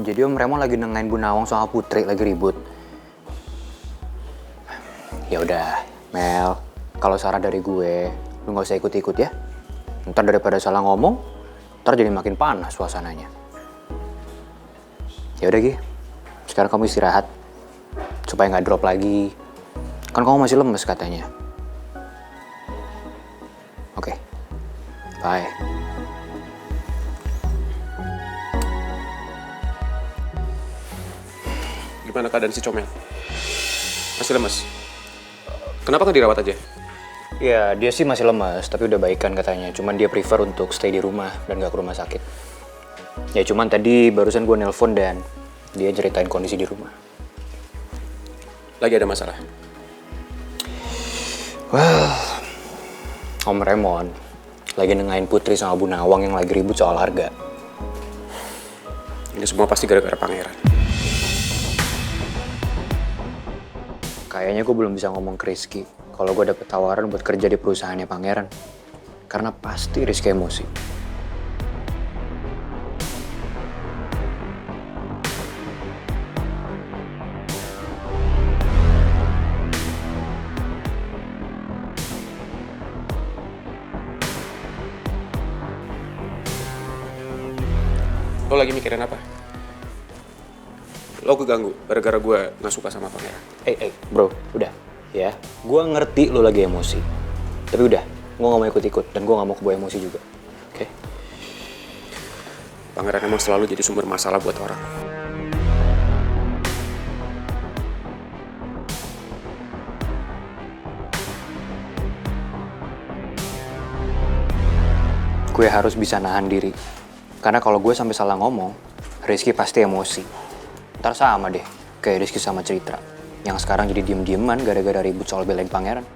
Jadi Om Raymond lagi nengahin Bu Nawang sama Putri lagi ribut. Ya udah, Mel. Kalau saran dari gue, lu nggak usah ikut-ikut ya. Ntar daripada salah ngomong, ntar jadi makin panas suasananya. Ya udah Gi, sekarang kamu istirahat supaya nggak drop lagi. Kan kamu masih lemes katanya. Oke, bye. Gimana keadaan si Comel? Masih lemes? Kenapa nggak dirawat aja? Ya, dia sih masih lemas, tapi udah baikan katanya. Cuman dia prefer untuk stay di rumah dan gak ke rumah sakit. Ya cuman tadi barusan gue nelpon dan dia ceritain kondisi di rumah. Lagi ada masalah? Well, Om Raymond lagi nengahin Putri sama Bu Nawang yang lagi ribut soal harga. Ini semua pasti gara-gara pangeran. Kayaknya gue belum bisa ngomong ke Rizky kalau gue dapet tawaran buat kerja di perusahaannya Pangeran. Karena pasti Rizky emosi. Lo lagi mikirin apa? Lo keganggu gara-gara gue gak suka sama pangeran. Bro, udah. Ya, gue ngerti lo lagi emosi. Tapi udah, gue gak mau ikut-ikut dan gue gak mau kebawa emosi juga. Oke? Pangeran emang selalu jadi sumber masalah buat orang. Gue harus bisa nahan diri. Karena kalau gue sampai salah ngomong, Rizky pasti emosi. Ntar sama deh, kayak Rizky sama Citra. Yang sekarang jadi diem-dieman gara-gara ribut soal belain Pangeran.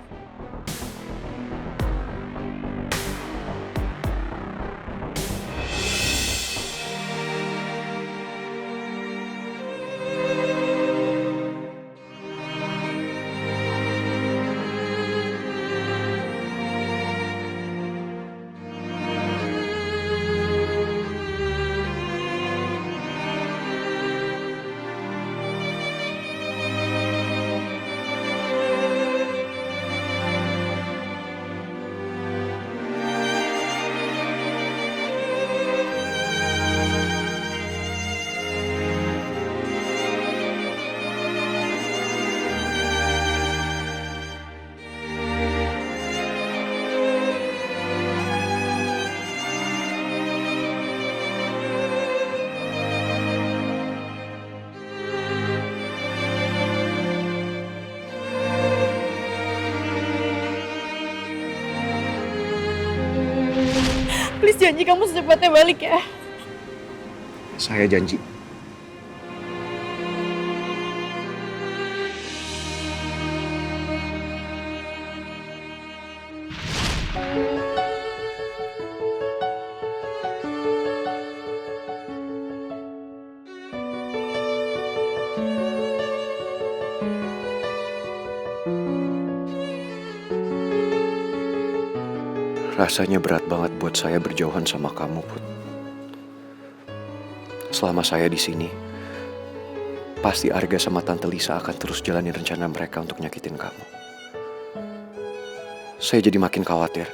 Please janji kamu secepatnya balik ya. Saya janji. Rasanya berat banget buat saya berjauhan sama kamu, Put. Selama saya di sini, pasti Arga sama Tante Lisa akan terus jalani rencana mereka untuk nyakitin kamu. Saya jadi makin khawatir.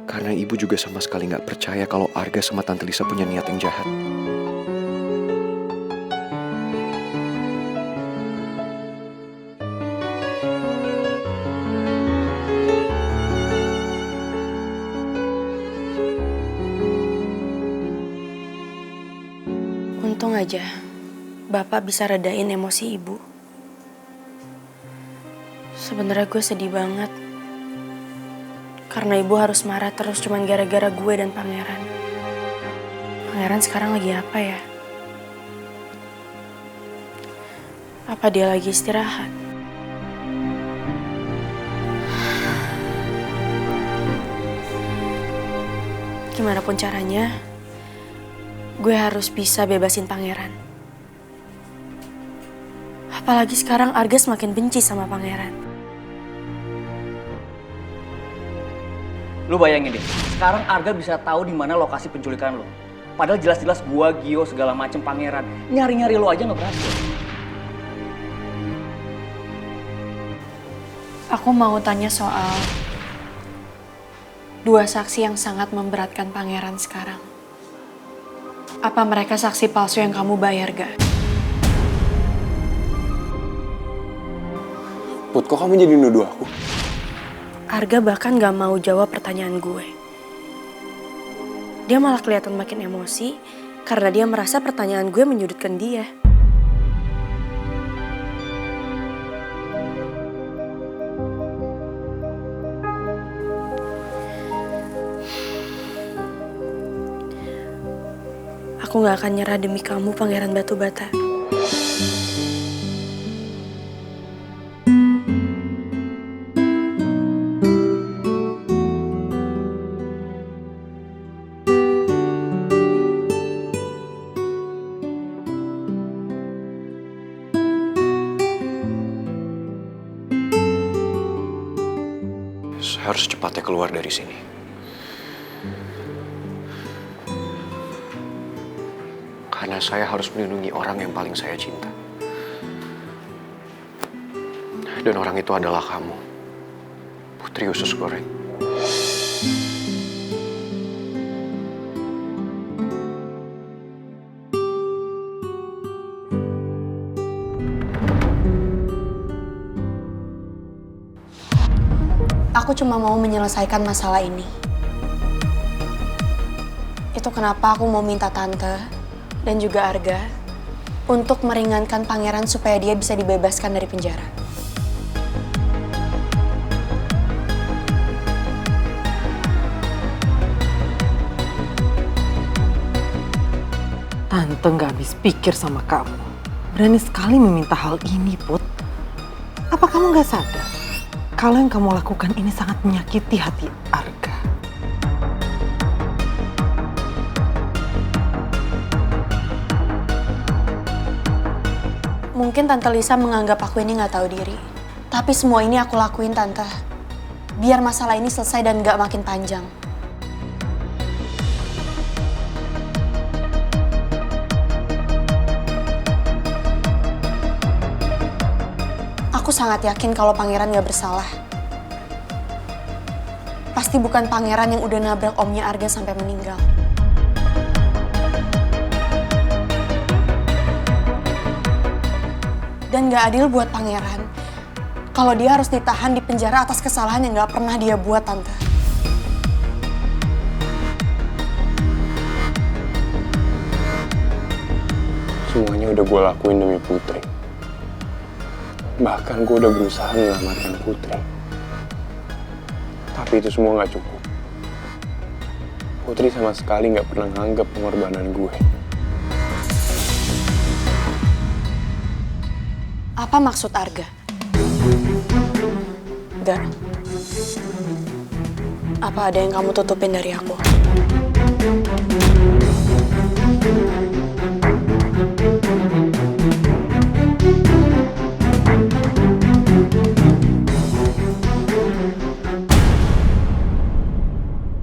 Karena ibu juga sama sekali nggak percaya kalau Arga sama Tante Lisa punya niat yang jahat. Untung aja Bapak bisa redain emosi Ibu. Sebenarnya gue sedih banget. Karena Ibu harus marah terus cuman gara-gara gue dan Pangeran. Pangeran sekarang lagi apa ya? Apa dia lagi istirahat? Gimana pun caranya, gue harus bisa bebasin Pangeran. Apalagi sekarang Arga semakin benci sama Pangeran. Lu bayangin deh, sekarang Arga bisa tahu di mana lokasi penculikan lo. Padahal jelas-jelas gua, Gio, segala macem pangeran. Nyari-nyari lo aja nggak berhasil. Aku mau tanya soal dua saksi yang sangat memberatkan pangeran sekarang. Apa mereka saksi palsu yang kamu bayar, Ga? Put, kok kamu jadi nuduh aku? Arga bahkan gak mau jawab pertanyaan gue. Dia malah kelihatan makin emosi karena dia merasa pertanyaan gue menyudutkan dia. Aku gak akan nyerah demi kamu, Pangeran Batu Bata. Saya harus cepatnya keluar dari sini. Karena saya harus melindungi orang yang paling saya cinta. Dan orang itu adalah kamu, Putri Usus Goreng. Aku cuma mau menyelesaikan masalah ini. Itu kenapa aku mau minta Tante dan juga Arga untuk meringankan pangeran supaya dia bisa dibebaskan dari penjara. Tante gak habis pikir sama kamu. Berani sekali meminta hal ini, Put. Apa kamu gak sadar? Kalau yang kamu lakukan ini sangat menyakiti hati Arga. Mungkin Tante Lisa menganggap aku ini gak tahu diri. Tapi semua ini aku lakuin, Tante. Biar masalah ini selesai dan gak makin panjang. Aku sangat yakin kalau pangeran gak bersalah. Pasti bukan pangeran yang udah nabrak omnya Arga sampai meninggal. Dan gak adil buat pangeran kalau dia harus ditahan di penjara atas kesalahan yang gak pernah dia buat, Tante. Semuanya udah gue lakuin demi Putri. Bahkan gue udah berusaha menyelamatkan Putri. Tapi itu semua gak cukup. Putri sama sekali gak pernah nganggap pengorbanan gue. Apa maksud Arga? Gar, apa ada yang kamu tutupin dari aku?